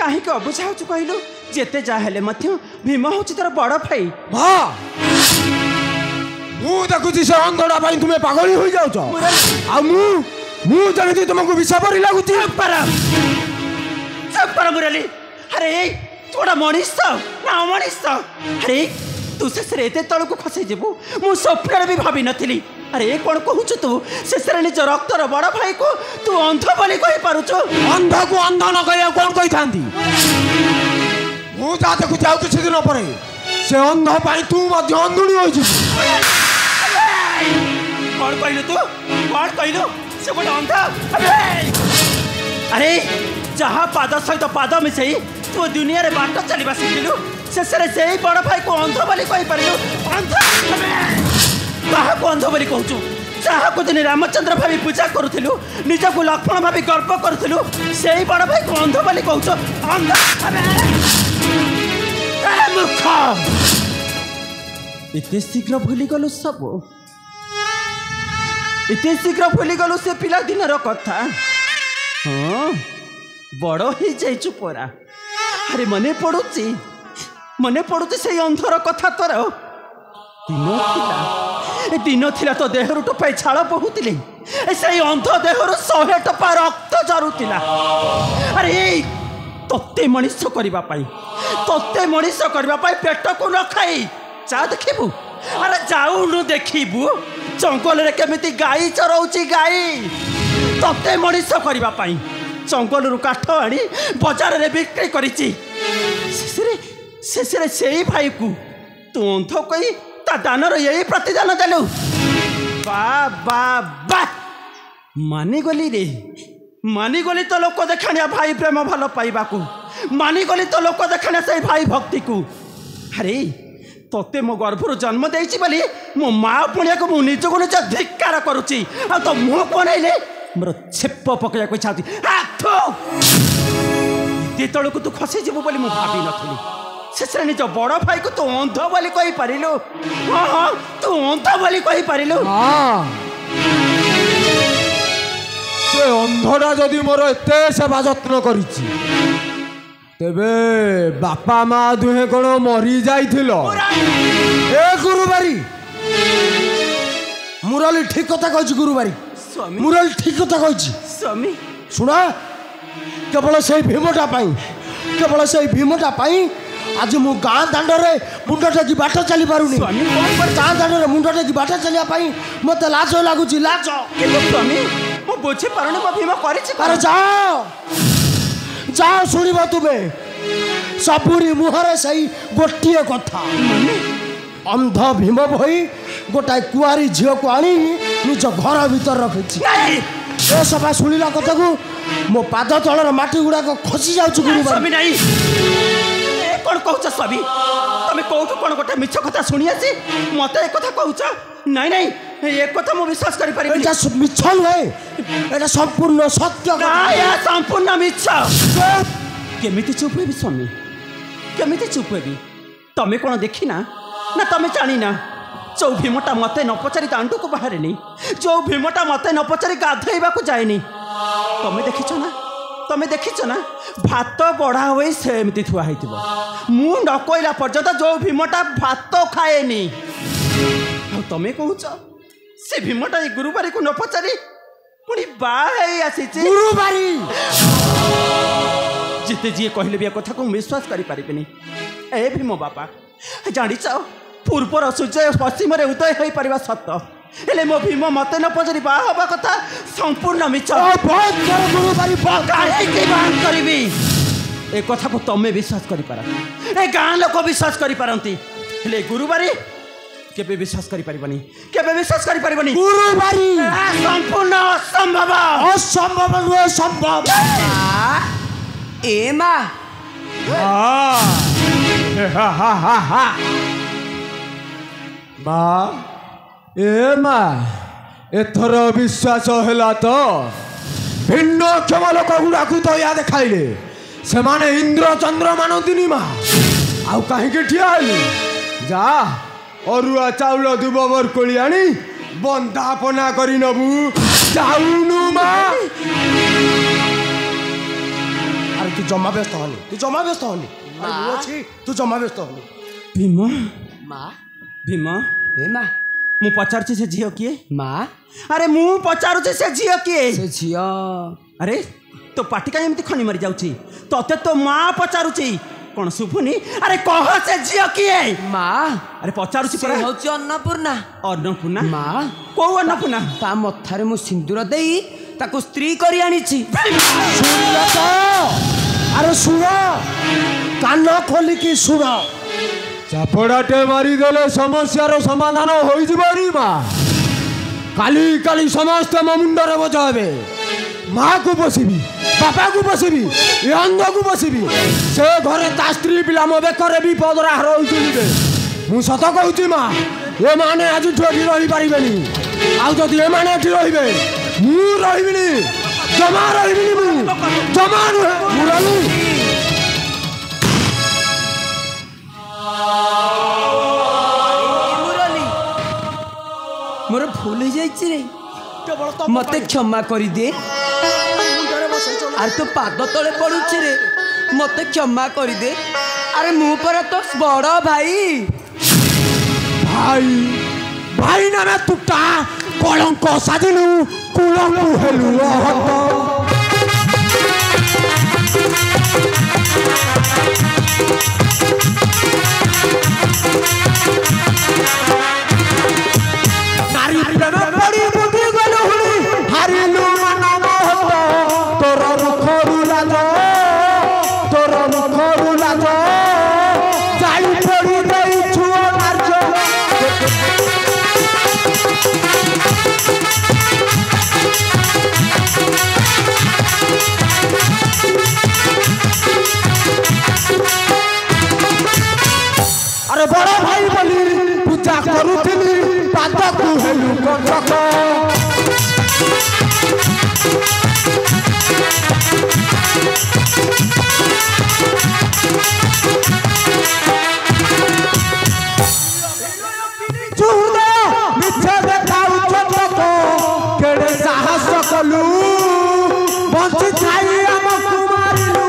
कहीं अबुझा कहलु जेते जाहेले भीम हूँ तोर बड़ भाई देखुची से अंधड़ा तुम्हें पागल हो जाऊच जमी तुमको विषा परी लगुच मुरली अरे तू गोटा मनीष ना अमनीष अरे तू शेष तल को खसई जीवु मु स्वप्न भी भावी नी अरे कौन कहूँ तू शेष निज रक्तर बड़ भाई को तू अंध बोली कही पारुचु अंध को अंध न कह कौन कही था मुझे देखुची आउ किसी दिन पर से अंध तू अंधुणी हो कौन कहलु तू कौन कहलु से गोटे अंध अरे जहाँ पाद सहित पाद मिसई तू दुनिया रे बाट चलवा शिखिलु शेष से बड़ भाई को अंध बोली कही पारू अंध क्या अंध बोली कहूँ जहाँ को दिन रामचंद्र भावी पूजा करूँ निज को लक्ष्मण भावी गर्व करूँ से बड़ भाई को अंध बोली कहूँ अंध मूर्ख इतने शीघ्र भूली गलु सब इतने शीघ्र भूली गलु से पिला दिन कथा हाँ बड़ ही जाइचु परा अरे मने पड़ुची से अंधर कथा तोर दिन थिला तो देहरु टोपाई छाल बहुतिले से अंध देहरु 100 टोपा रक्त जरुतिला अरे तत्ते मनीष करने पेट को न खाई जा देखबू अरे जाऊनु देखबू जंगल रे केमिति गाई चराउची गाई तत्ते मनीष करने जंगल रु काठ आनी बाजार रे बिक्री करिची शेष से भाई को तू अंध कही ता दानर यही प्रतिदान देलु बा बा बा मानिगली तो लोक देखाणिया भाई प्रेम भल पाइबा को मानिगली तो लोक देखाणिया से भाई भक्ति को अरे तोते मो गर्भर जन्म देइछि बोली मो माँ पुणिया को मु निज को निज धिक्कार करुची आ तो मुह बनाइले मोर छेप पकया को छाती ये तलक तू खसी जीव बोली मु भाभी नथली शेष निज बड़ भाई को तू अंध बोली कही पारिलु हाँ हाँ तू अंध बोली कही पारिलु से अंधटा जदि मोर एते सेवा जत्न करिछि तेबे बापा माँ दुहे कौन मरी जाइथिलो ए गुरुबारी मुरली ठीक कथा कहछि गुरुबारी मुरली ठीक कथा कहछि स्वामी सुना केवल से भीमटा पाई आज मु गाँ दांडे मुंड टेकी बाट चली पारुनी गाँ दांडे मुंड टेकी बाट चलिया मत लाज लगुच लाज स्वामी मु बुझी पारुनी मो भीम करिछि अरे जाओ जाओ शुणव तुम्हें सबुरी मुहरे सही गोटे कथा अंध भीम भई गोटाए कुआरी झील को आनी निज घर भीतर रखी सफा शुणिला कथा को मो पाद तलर माटी गुड़ाक खसी जाऊँ स्वामी नहीं कौन कहूच स्वामी तुम कौटू कौन गोटे मिछ कथा शुणी आसी मत एक कथा कहूच नहीं नहीं एक कथा मु विश्वास करि पारि मिछ नुहे एटा संपूर्ण सत्य संपूर्ण मिछ केमिति चुप हेबी स्वामी केमिति चुप हेबी तमें कौन देखिना ना तमें जानिना जो भीमटा मत न पचारि दांडू को बाहर जो भीमटा मत न पचारि गाधेबा को जाएनी तमें देखिच ना भात बढ़ा हुए सेमती थुआ मु न कहला पर्यंत जो भीमटा भात खाएनी तमें कहूच से भीमटा गुरुबारी को न पचारि पुणी बाई आसी गुरुबारी जिते जी कहले भी कथा को विश्वास करें ए भीम बापा जानिच पूर्वर सूर्य पश्चिम उदय हो पार सत हेले मो भीम मत न पचारि बा हवा कथा संपूर्ण मिछ करी ए कथा को तमें विश्वास कर ए गाँ लोक विश्वास करपारती हेले गुरुबारी केबे विश्वास करि परिबनी केबे विश्वास करि परिबनी गुरुबारी संपूर्ण असंभव नुहे संभव ए माँ ए माँ एथर विश्वास है तो भिन्न क्षम लोक गुड़ा को तो या देखाइले से माने इंद्र चंद्र मानती माँ आउ कहीं ठिया जा अरुआ चाउल दुबर कोली आनी बंदापना करी नबू जाऊनु माँ अरे तू जमा व्यस्त होनी तू जमा व्यस्त होनी तू जमा व्यस्त होनी भीम माँ भीम ए माँ मु पचारुची से झियो किए माँ अरे मु पचारुची से झियो किए से झियो अरे तो पाटी का एमती खनी मरी जाउची तते तो माँ पचारुची कौन शुभुनी अरे कह से झियो किए माँ अरे पचारुची से होची अन्नपूर्णा अन्नपूर्णा माँ को अन्नपूर्णा ता मथारे मु सिंदूर देई ताको स्त्री करी आनीची अरे सुन कान खोलिकी सुन चापड़ाटे मारिदेले समस्यार समाधान हो जबनी माँ काली काली समस्त मो मुंडरे बजाबे माँ को बसबी बापा को बसबी ए अंध को बसबी से घरे ता स्त्री पिला मो बेकर विपदर हार होइबे मु सत कहूची माँ ए माने आज ठोठी रही पारिबेनी आ जदि ए माने एठी रहिबे मु रहिबिनी जमा रहिबिनी मु जमा मुराली मोर भूल हो जाइए रे मत क्षमा कर दे अरे तो पाद तले पड़ुची रे मत क्षमा कर दे अरे मु पर तो बड़ भाई भाई भाई नामे तुटा कलंक साजिलु कुलंकु हेलु नारी प्रेम पड़ी बुद्धि गलु हुनी हारिलु मन महत तोर मुखरु लाज जाई पड़ी गई छुओ नार्ज अरे बड़ भाई बोली पूजा करुथिली पाद को हेलु कंटक चूड़ा मिठे देखाऊ चंदक केड़े साहस कलु बंची छाई हम कुमारिलु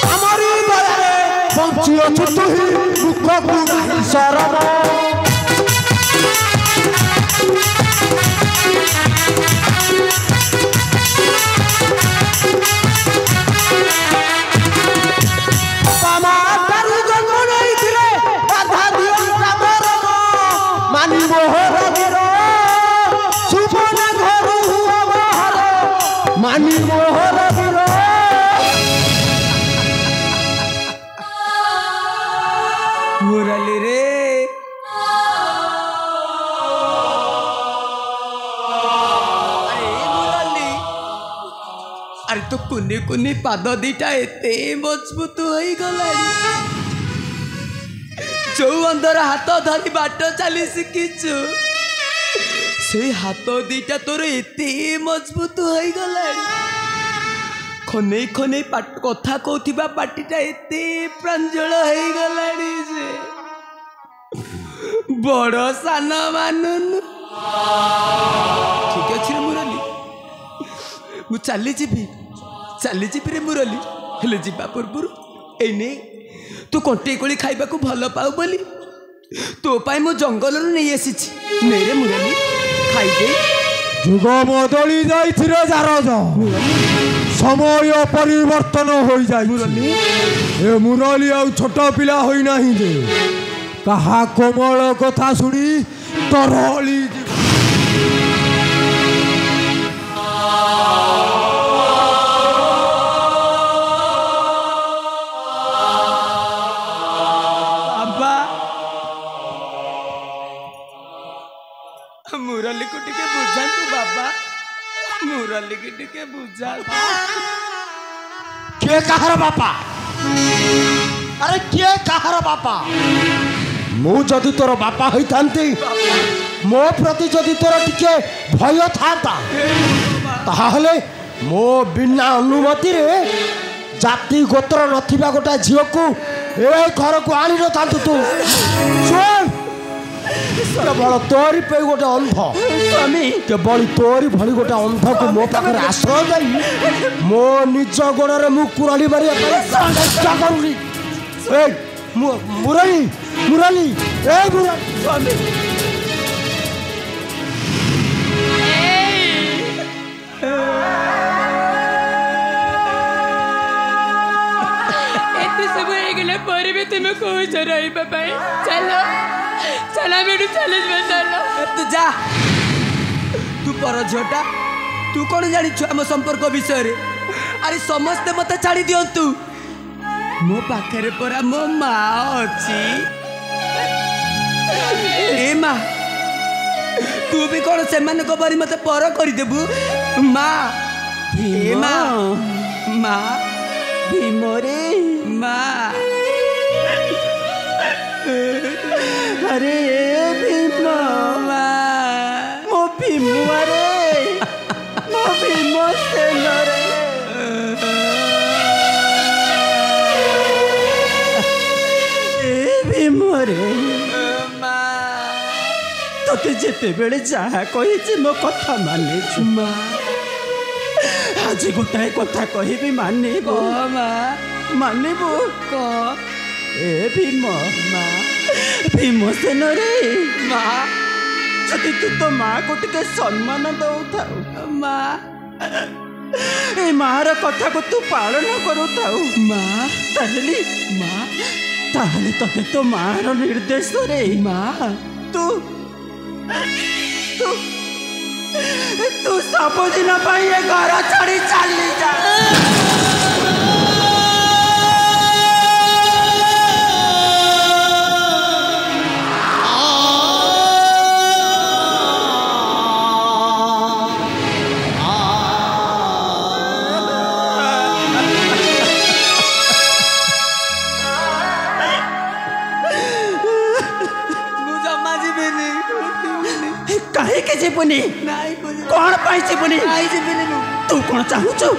हमारी दयारे बंची अछु तुही दुख को नहीं शरण मानी मोहर वीरो मुरली रे अरे तो कुनी कुनी पाद दीटा एते मजबूत हो गलानी जो अंदर हाथ धरी बाट चली शिखिचु से हाथ दीटा तोर एते मजबूत हो गलानी खने खने कथा कहूथिबा पाटीटा एते प्रांजल हो गलानी जे बड़ सान मानुन ठीक अच्छे मुरली मु चली रे मुरली हेले जीवा पूर्व एने तू कंटे कोली खाइबा को भल पाऊ बोली तो पाई मु जंगल नहीं आसी मेरे मुरली खाइदे जुग बदली जाइथिरे जारज समय परिवर्तन हो जाय मुरली ए मुरली आ छोट पिला होई नाही जे कहा कोमल कथा सुनी तरली मुरली को टिके बुझा तू बाबा मुरली को टिके बुझा के कहार बापा अरे के कहार बापा मु जदि तोर बापा होइथांती मो प्रति जदि तोर टिके भय थाता ताहले मो बिना अनुमति रे जाति गोत्र नथिबा गोटा झियो को ए घर को आनी न था तू सुन केवल तोरी पे गोटे अंध स्वामी केवल तोरी भली गोटे अंध को मो पाखे आश्रय दे मो निज गोड़े मु कुराली मारी चेष्टा करूनी मुरली मुरली ए मुरली स्वामी पर भी तुम्हें कौन चराई बाबा चलो चला बेटू चल चलो तू जा तू पर झीटा तू कौन जानी आम संपर्क विषय रे अरे समस्ते मत छाड़ी दिंतु मो पाखे परा मो माँ अच्छी ए माँ तू भी कौन से परी मत पर करदेबू माँ ए माँ माँ भीमरे माँ अरे भीम मो भीम अरे मो भीम सेन रे ए भीम रे तोते जेते बेले जहा कही मो कथा मानिछु माँ आज गोटाए कथा कहबी मानिबो मानिबो कह ए भीम माँ भीम सेन रे माँ जदि तू तो माँ को टिके सम्मान दौथाऊ माँ ए मार कथा को तू पालन करूथाऊ माँ ताहले माँ ताहले तते तो मार निर्देश रे माँ तू तू तू सबुदिन पाई ए घर छाड़ी चली जा कहीं जीवनी कौन पाई जीवनी तू कौन चाहूचु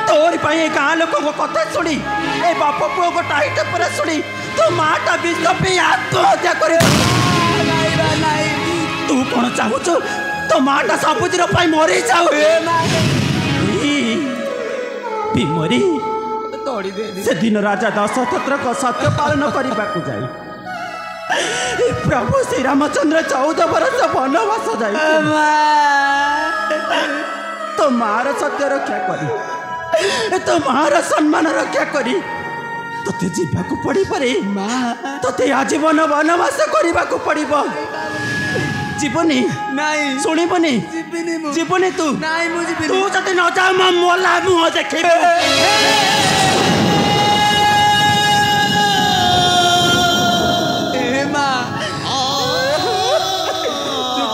तोरी पाई गाँ लोक कथा शुणी ए बाप पुओ को टाइट पर शुणी तू माटा विष पी आत्महत्या कर तू कौन चाहूचु तो माटा सबुदिन मरी जाऊ मरी से दिन राजा दशरथ सत्य पालन करने को जाई प्रभु श्री रामचंद्र 14 वर्ष वनवास जाए तो मार सत्य रक्षा करी तो मार सम्मान रक्षा करी तोते जीवाकू पड़ी परे तोते आजीवन वनवास करने को पड़ो जीवनी नहीं शुणबनी जीवनी तू तू जब न जा मोला मुह देख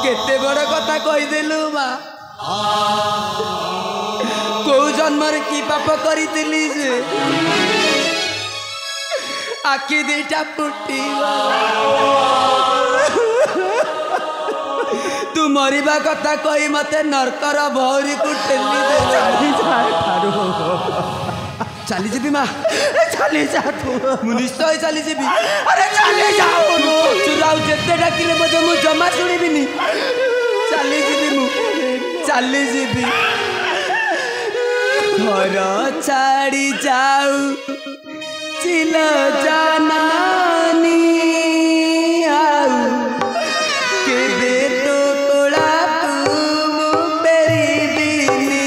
केते बड़ कथा कहीदेलु माँ कौ जन्म की पाप करी से आखि दीटा फुटी तू मरिबा कथा कही मते नरकर भौरी को ठेली चली जीबी माँ चली जा तू निश्चय चली जीबी अरे चली जाओ चुराऊ जेते डाकिले मते मु जमा शुणिबिनी चली जीबी मु चली जीबी घर छाड़ी जाऊ चिल जानानी आऊ केबे तो तोड़ा तू पेरिबिनी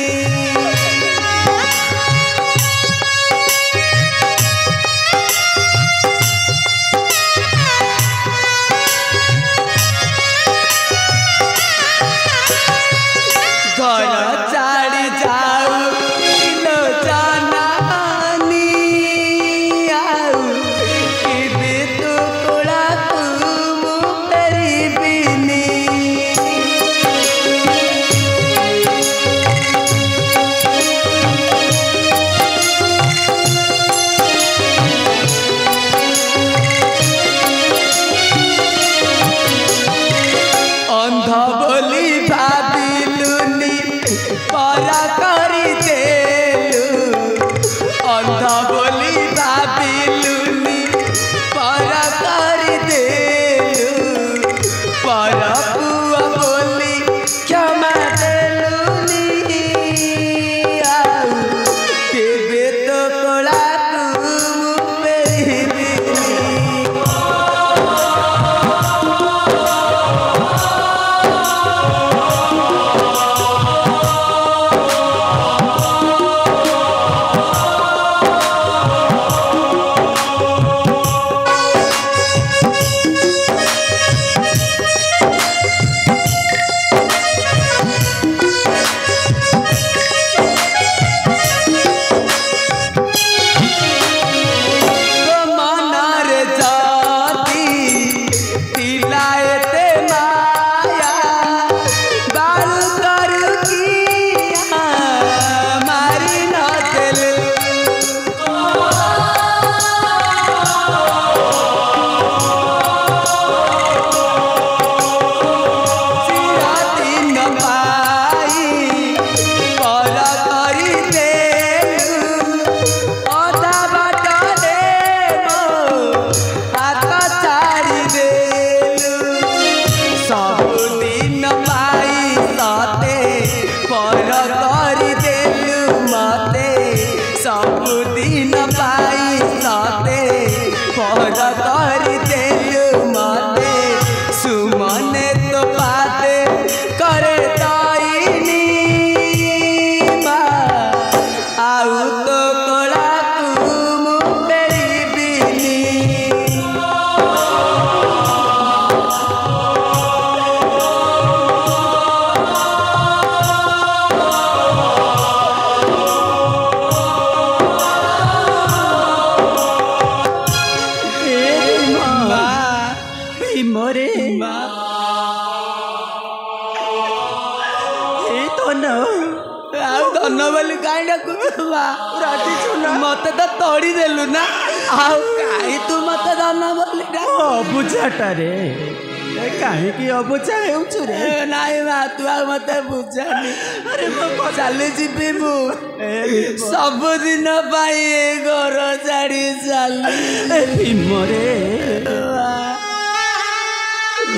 तो कर देलु मते सुमने तो पाते करे ताईनी मा आउ तो कोला कुमु बेरिबिनी मोरे धन बोली कहीं डाकुचु मते तो तोड़ी देलु ना आउ कहीं तू मते धन बोली अबुझाटा रे कहीं अबुझा हेउछु रे नाई मा तू आ मते बुझानी अरे मो चली जीवी मु सब दिन पाई घर छाड़ी चली मोरे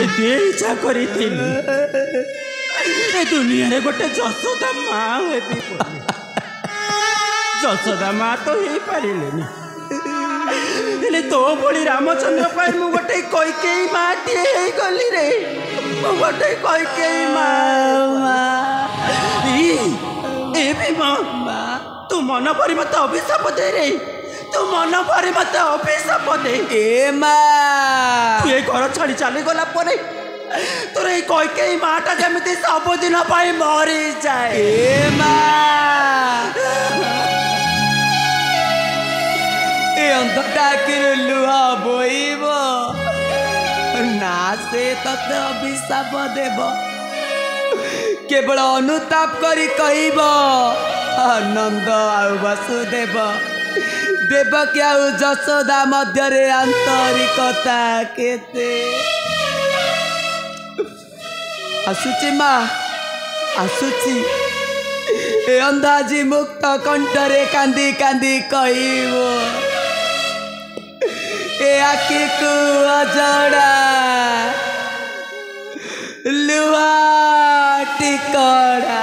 इच्छा करी दुनिया गोटे जशोदा माँ हेबी जशोदा माँ तो हो पारे तो भली रामचंद्र पाई मु गोटे कैकेयी माँ टे गली रे गोटे कैकेयी माँ तू मन भरी मत अभिशाप दे रे तू मन भरी मत अभिशाप दे ए माँ तू ये घर छाड़ी चली गला परे तोर ये कैकेयी माँटा जमी सबुदिन मरी जाए ए माँ ए अंधटा लुहा बोईब ना से तते अभिशाप देव केवल अनुताप करी कहब आनंद आउ वसुदेव देवकी आउ जशोदा मध्यरे आंतरिकता केते आसुची माँ आसुची ए अंदाजी मुक्त कंठरे कांदी कांदी कहब ए आखि को अजड़ा लुहा टिकड़ा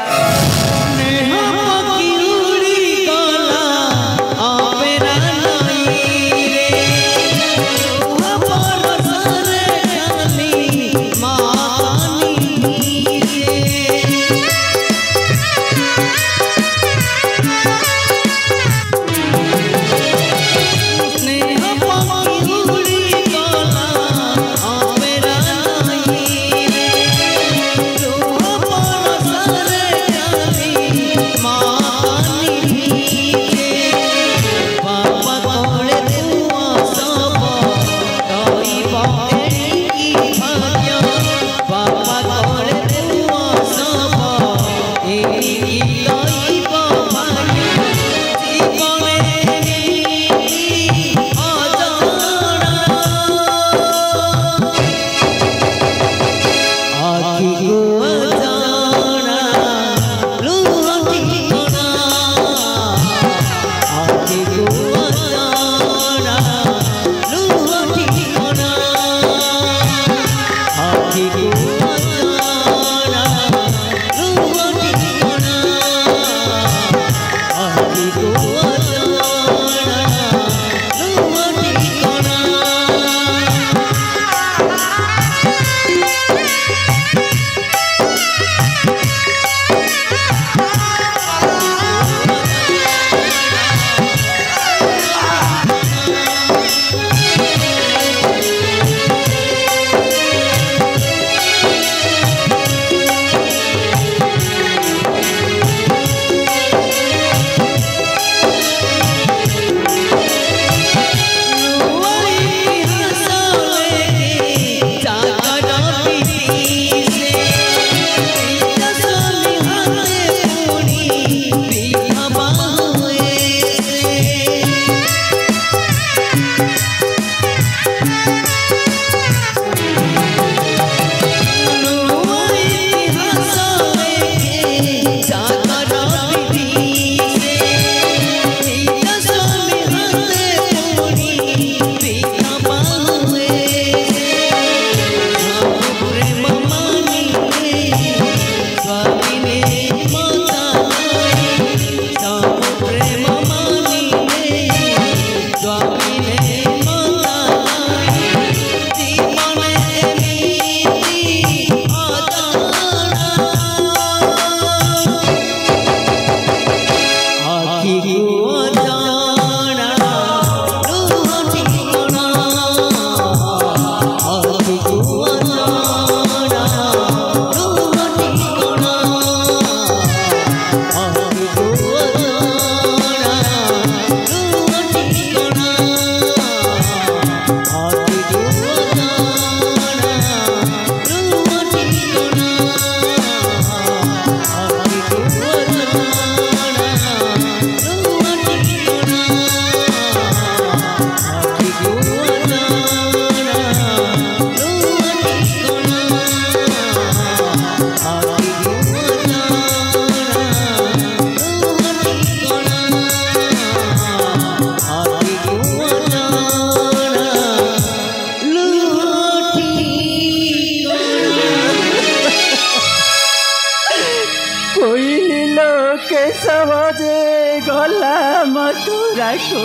କାହାକୁ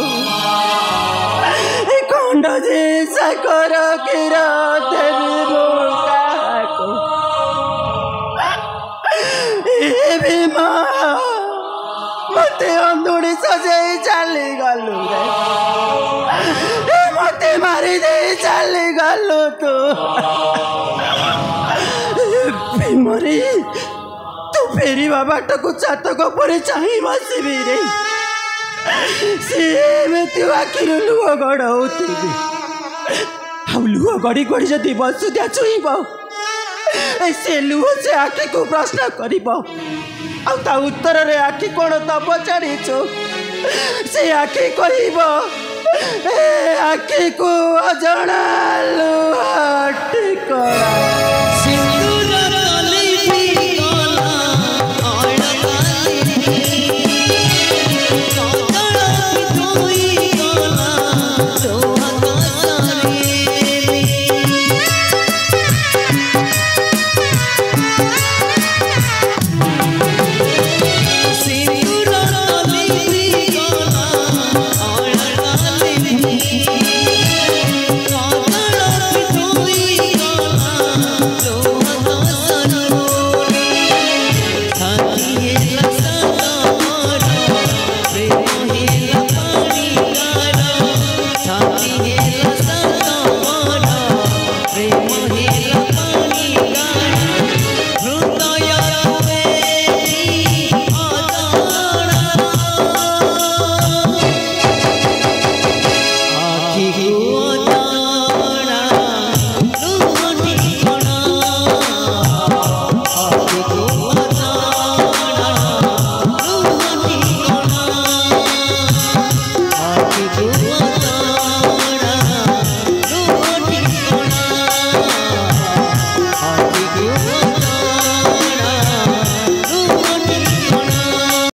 ଖଣ୍ଡ ଯେ ସାକର କ୍ଷୀର ଦେବି ମୁଁ କାହାକୁ ଏବେ ମା ମତେ ଅନ୍ଧୁଡ଼ି ସଜେଇ ଚାଲିଗଲୁ ରେ ମତେ ମାରି ଦେଇ ଚାଲିଗଲୁ ତୁ ମରି ତୁ ଫେରିବା ବାଟକୁ ଚାତକ ପରେ ଚାହିଁ ବସିବି ରେ ସେ ଏମିତି ଆଖିରୁ ଲୁହ ଗଡ଼ଉଥିବି ଆଉ ଲୁହ ଗଡ଼ି ଗଡ଼ି ଯଦି ବସୁଦିଆ ଛୁଇଁବ ସେ ଲୁହ ସେ ଆଖିକୁ ପ୍ରଶ୍ନ କରିବ ଆଉ ତା ଉତ୍ତରରେ ଆଖି କ'ଣ ତପ ଛାଡ଼ିଛୁ ସେ ଆଖି କହିବ ଏ ଆଖିକୁ ଅଜଣା